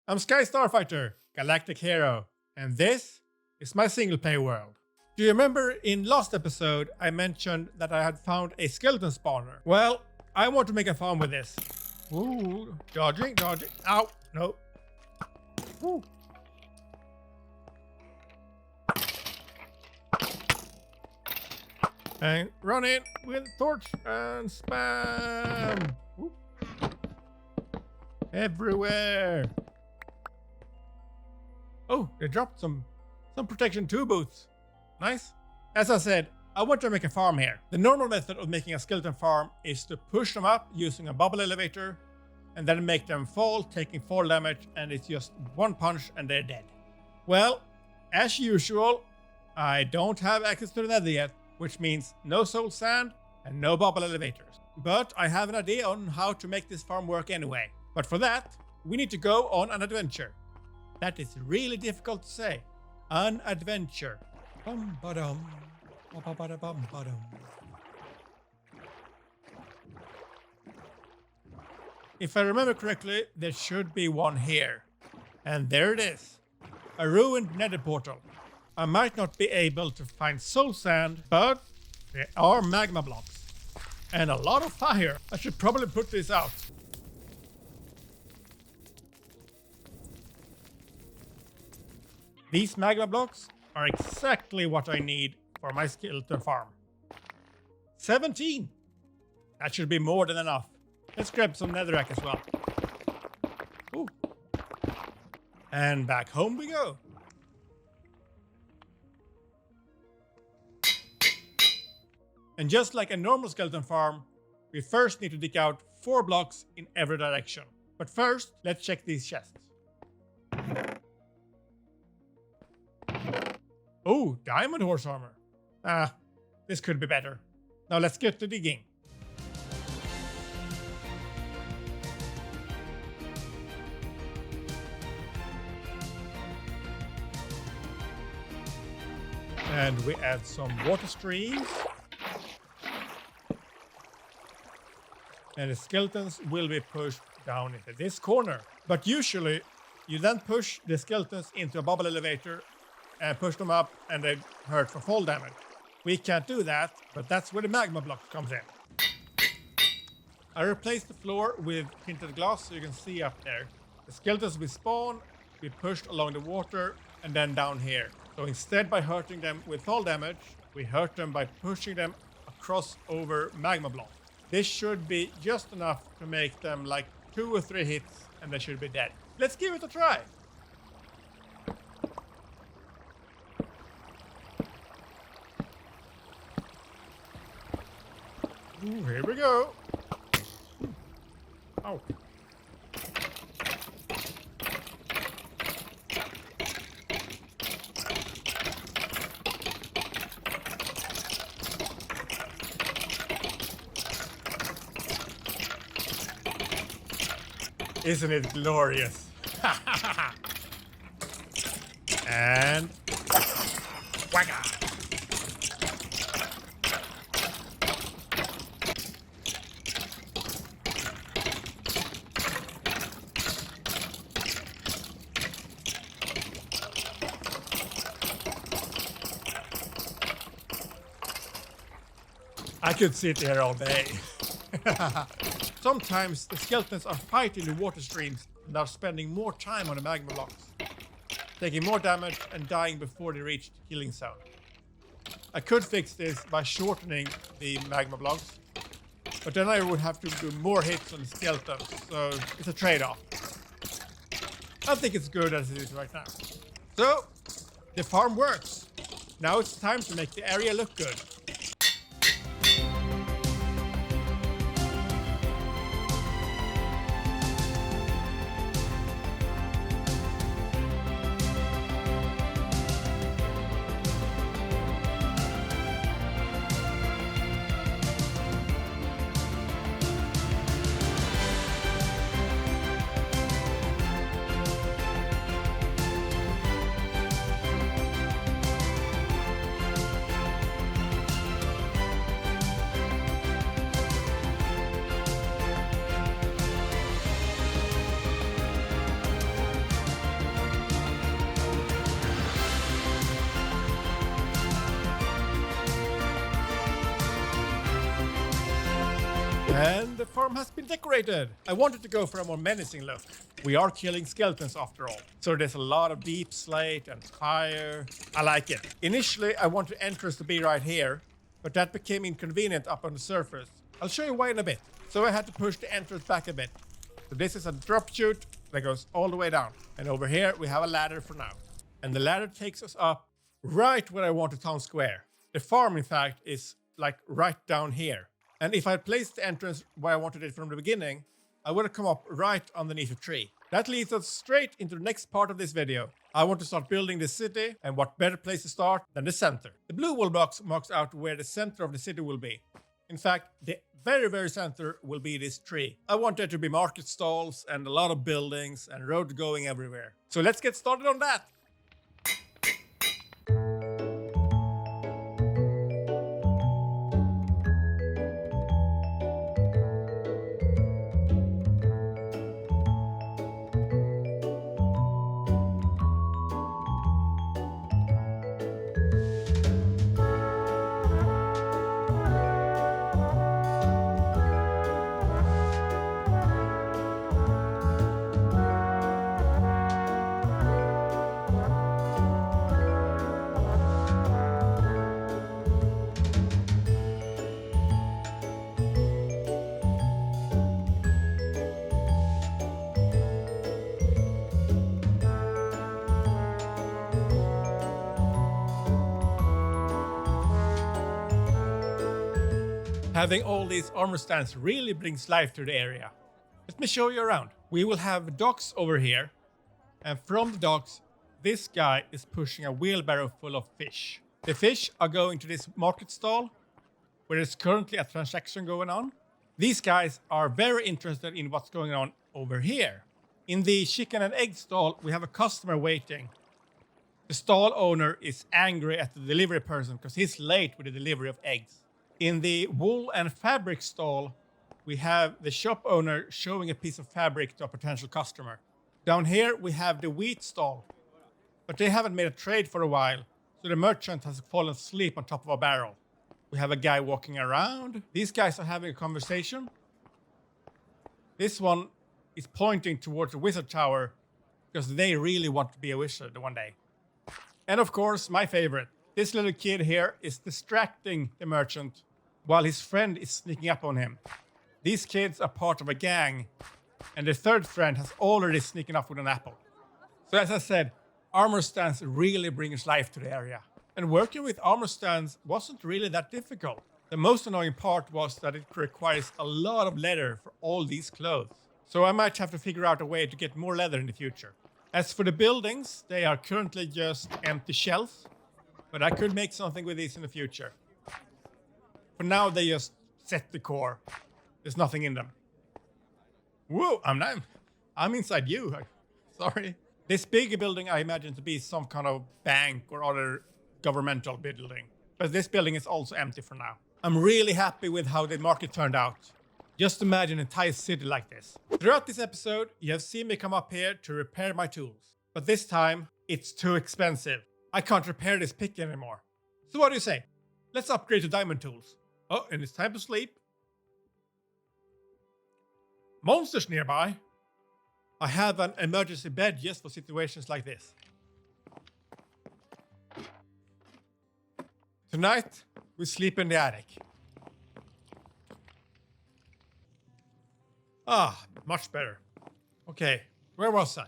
I'm Sky Starfighter, Galactic Hero, and this is my single player world. Do you remember in last episode I mentioned that I had found a skeleton spawner? Well, I want to make a farm with this. Ooh, dodging. Ow, no. Ooh. And run in with torch and spam. Ooh. Everywhere. Oh, they dropped some protection 2 boots. Nice. As I said, I want to make a farm here. The normal method of making a skeleton farm is to push them up using a bubble elevator and then make them fall, taking fall damage, and it's just one punch and they're dead. Well, as usual, I don't have access to the nether yet, which means no soul sand and no bubble elevators. But I have an idea on how to make this farm work anyway. But for that, we need to go on an adventure. That is really difficult to say. An adventure. Bum ba-dum. Ba-ba-ba-da-bum ba-dum. If I remember correctly, there should be one here. And there it is. A ruined nether portal. I might not be able to find soul sand, but there are magma blocks. And a lot of fire. I should probably put this out. These magma blocks are exactly what I need for my skeleton farm. 17! That should be more than enough. Let's grab some netherrack as well. Ooh. And back home we go. And just like a normal skeleton farm, we first need to dig out 4 blocks in every direction. But first, let's check these chests. Oh, diamond horse armor. This could be better. Now let's get to digging. And we add some water streams. And the skeletons will be pushed down into this corner. But usually, you then push the skeletons into a bubble elevator and push them up and they hurt for fall damage. We can't do that, but that's where the magma block comes in. I replaced the floor with tinted glass so you can see up there. The skeletons will spawn, be pushed along the water, and then down here. So instead by hurting them with fall damage, we hurt them by pushing them across over magma block. This should be just enough to make them like 2 or 3 hits and they should be dead. Let's give it a try. Ooh, here we go. Oh. Isn't it glorious? And whacka! I could sit here all day. Sometimes the skeletons are fighting the water streams and are spending more time on the magma blocks, taking more damage and dying before they reach the killing zone. I could fix this by shortening the magma blocks, but then I would have to do more hits on the skeletons, so it's a trade-off. I think it's good as it is right now. So, the farm works. Now it's time to make the area look good. And the farm has been decorated. I wanted to go for a more menacing look. We are killing skeletons after all. So there's a lot of deep slate and fire. I like it. Initially, I wanted the entrance to be right here, but that became inconvenient up on the surface. I'll show you why in a bit. So I had to push the entrance back a bit. So this is a drop chute that goes all the way down. And over here, we have a ladder for now. And the ladder takes us up right where I want the town square. The farm, in fact, is like right down here. And if I placed the entrance where I wanted it from the beginning, I would have come up right underneath a tree. That leads us straight into the next part of this video. I want to start building the city, and what better place to start than the center. The blue wall box marks out where the center of the city will be. In fact, the very center will be this tree. I want there to be market stalls and a lot of buildings and roads going everywhere. So let's get started on that. Having all these armor stands really brings life to the area. Let me show you around. We will have docks over here, and from the docks, this guy is pushing a wheelbarrow full of fish. The fish are going to this market stall, where there's currently a transaction going on. These guys are very interested in what's going on over here. In the chicken and egg stall, we have a customer waiting. The stall owner is angry at the delivery person because he's late with the delivery of eggs. In the wool and fabric stall, we have the shop owner showing a piece of fabric to a potential customer. Down here, we have the wheat stall, but they haven't made a trade for a while, so the merchant has fallen asleep on top of a barrel. We have a guy walking around. These guys are having a conversation. This one is pointing towards the wizard tower because they really want to be a wizard one day. And of course, my favorite. This little kid here is distracting the merchant while his friend is sneaking up on him. These kids are part of a gang, and the third friend has already sneaken up with an apple. So as I said, armor stands really brings life to the area. And working with armor stands wasn't really that difficult. The most annoying part was that it requires a lot of leather for all these clothes. So I might have to figure out a way to get more leather in the future. As for the buildings, they are currently just empty shells, but I could make something with these in the future. For now, they just set the core. There's nothing in them. Whoa, I'm inside you. Sorry. This big building I imagine to be some kind of bank or other governmental building. But this building is also empty for now. I'm really happy with how the market turned out. Just imagine an entire city like this. Throughout this episode, you have seen me come up here to repair my tools. But this time, it's too expensive. I can't repair this pick anymore. So what do you say? Let's upgrade to diamond tools. Oh, and it's time to sleep. Monsters nearby. I have an emergency bed just for situations like this. Tonight, we sleep in the attic. Ah, much better. Okay, where was I?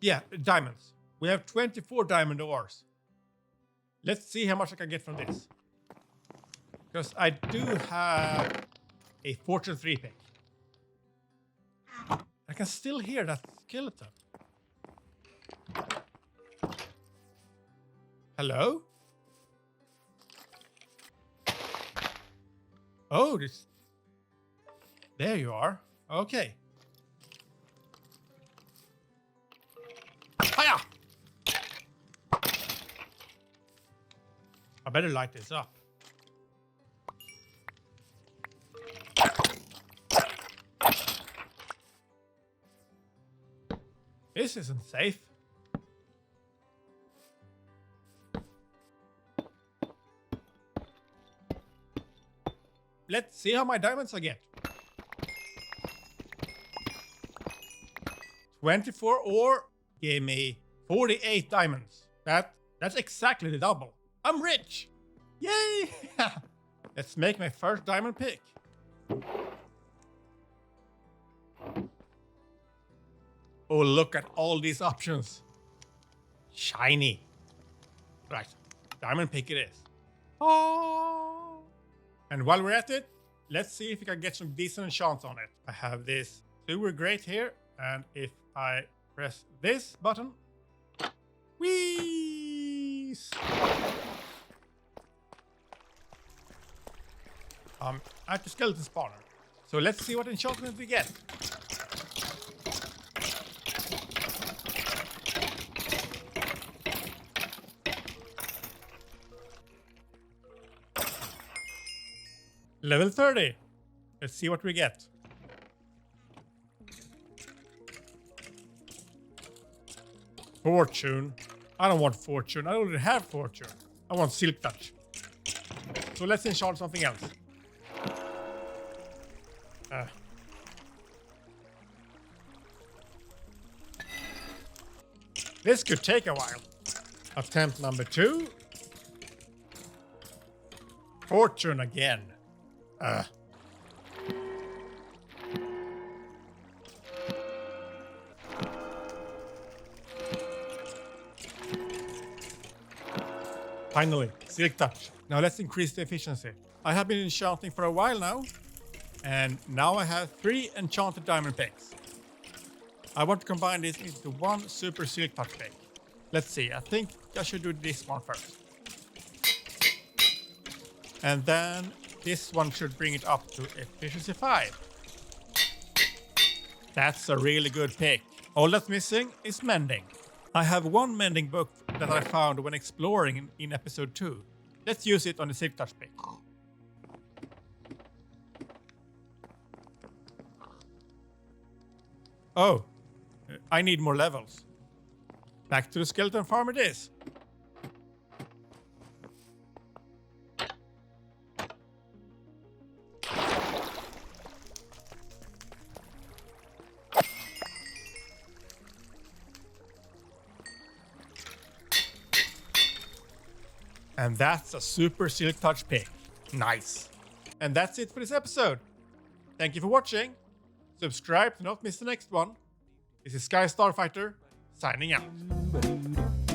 Yeah, diamonds. We have 24 diamond ores. Let's see how much I can get from this. Because I do have a Fortune 3 pick. I can still hear that skeleton. Hello? Oh, this... There you are. Okay. Hiya! I better light this up. This isn't safe. Let's see how my diamonds I get. 24 ore gave me 48 diamonds. That's exactly the double. I'm rich! Yay! Let's make my first diamond pick. Oh, look at all these options. Shiny. Right, diamond pick it is. Oh! And while we're at it, let's see if we can get some decent enchants on it. I have this silver grate here, and if I press this button, wheeze! At the skeleton spawner. So let's see what enchantment we get. Level 30. Let's see what we get. Fortune. I don't want fortune. I already have fortune. I want silk touch. So let's enchant something else. This could take a while. Attempt number 2. Fortune again. Finally, silk touch. Now let's increase the efficiency. I have been enchanting for a while now, and now I have 3 enchanted diamond picks. I want to combine this into one super silk touch pick. Let's see, I think I should do this one first. And then this one should bring it up to efficiency 5. That's a really good pick. All that's missing is mending. I have one mending book that I found when exploring in episode 2. Let's use it on the silk touch pick. Oh, I need more levels. Back to the skeleton farm it is. And that's a super silk touch pick. Nice. And that's it for this episode. Thank you for watching. Subscribe to not miss the next one. This is Sky Starfighter, signing out.